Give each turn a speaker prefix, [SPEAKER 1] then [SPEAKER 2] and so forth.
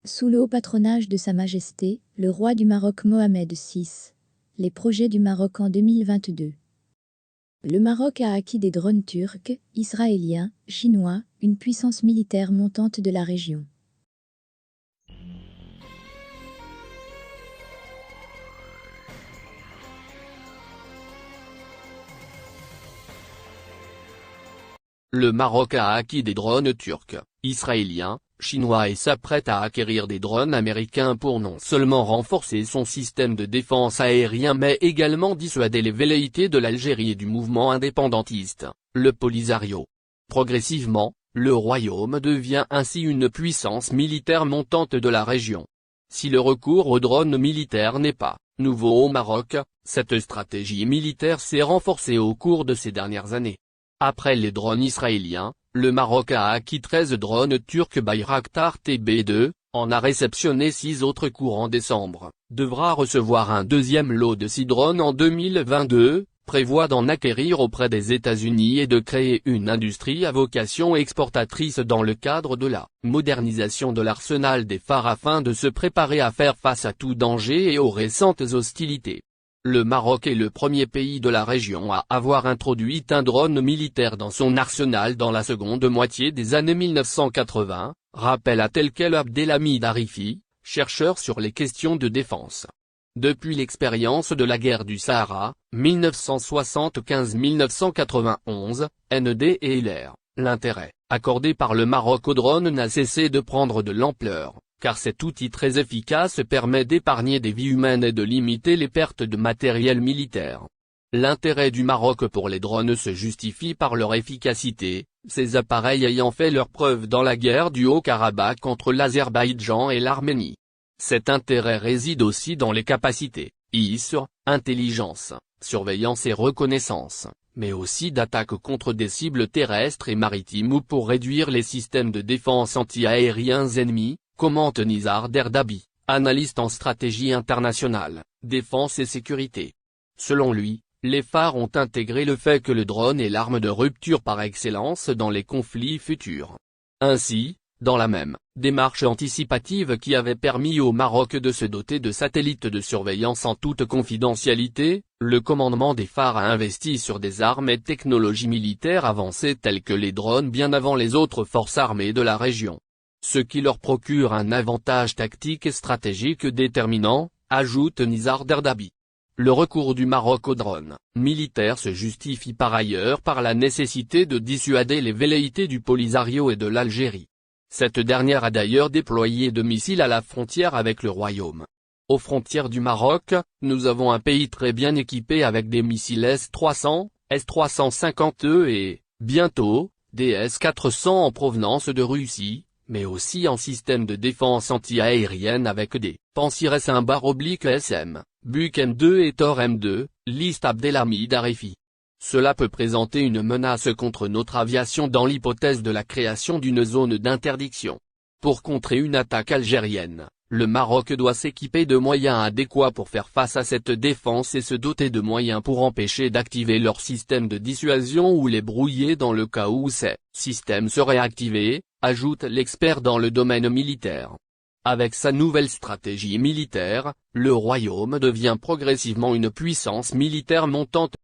[SPEAKER 1] Sous le haut patronage de Sa Majesté, le roi du Maroc Mohamed VI. Les projets du Maroc en 2022. Le Maroc a acquis des drones turcs, israéliens, chinois, une puissance militaire montante de la région.
[SPEAKER 2] Le Maroc a acquis des drones turcs, israéliens, chinois et s'apprête à acquérir des drones américains pour non seulement renforcer son système de défense aérien mais également dissuader les velléités de l'Algérie et du mouvement indépendantiste, le Polisario. Progressivement, le royaume devient ainsi une puissance militaire montante de la région. Si le recours aux drones militaires n'est pas nouveau au Maroc, cette stratégie militaire s'est renforcée au cours de ces dernières années. Après les drones israéliens, le Maroc a acquis 13 drones turcs Bayraktar TB2, en a réceptionné 6 autres courant décembre, devra recevoir un deuxième lot de 6 drones en 2022, prévoit d'en acquérir auprès des États-Unis et de créer une industrie à vocation exportatrice dans le cadre de la modernisation de l'arsenal des phares afin de se préparer à faire face à tout danger et aux récentes hostilités. Le Maroc est le premier pays de la région à avoir introduit un drone militaire dans son arsenal dans la seconde moitié des années 1980, rappelle à tel quel Abdelhamid Arifi, chercheur sur les questions de défense. Depuis l'expérience de la guerre du Sahara, 1975-1991, ND et LR, l'intérêt accordé par le Maroc au drone n'a cessé de prendre de l'ampleur, car cet outil très efficace permet d'épargner des vies humaines et de limiter les pertes de matériel militaire. L'intérêt du Maroc pour les drones se justifie par leur efficacité, ces appareils ayant fait leurs preuves dans la guerre du Haut-Karabakh entre l'Azerbaïdjan et l'Arménie. Cet intérêt réside aussi dans les capacités, ISR, intelligence, surveillance et reconnaissance, mais aussi d'attaque contre des cibles terrestres et maritimes ou pour réduire les systèmes de défense anti-aériens ennemis, commente Nizar Derdabi, analyste en stratégie internationale, défense et sécurité. Selon lui, les phares ont intégré le fait que le drone est l'arme de rupture par excellence dans les conflits futurs. Ainsi, dans la même démarche anticipative qui avait permis au Maroc de se doter de satellites de surveillance en toute confidentialité, le commandement des phares a investi sur des armes et technologies militaires avancées telles que les drones bien avant les autres forces armées de la région. Ce qui leur procure un avantage tactique et stratégique déterminant, ajoute Nizar Derdabi. Le recours du Maroc aux drones militaires se justifie par ailleurs par la nécessité de dissuader les velléités du Polisario et de l'Algérie. Cette dernière a d'ailleurs déployé 2 missiles à la frontière avec le royaume. Aux frontières du Maroc, nous avons un pays très bien équipé avec des missiles S-300, S-350E et, bientôt, des S-400 en provenance de Russie, mais aussi en système de défense anti-aérienne avec des Pansir S1/SM, Buk M2 et Tor M2, liste Abdelhamid Arifi. Cela peut présenter une menace contre notre aviation dans l'hypothèse de la création d'une zone d'interdiction. Pour contrer une attaque algérienne, le Maroc doit s'équiper de moyens adéquats pour faire face à cette défense et se doter de moyens pour empêcher d'activer leur système de dissuasion ou les brouiller dans le cas où ces systèmes seraient activés, ajoute l'expert dans le domaine militaire. Avec sa nouvelle stratégie militaire, le royaume devient progressivement une puissance militaire montante.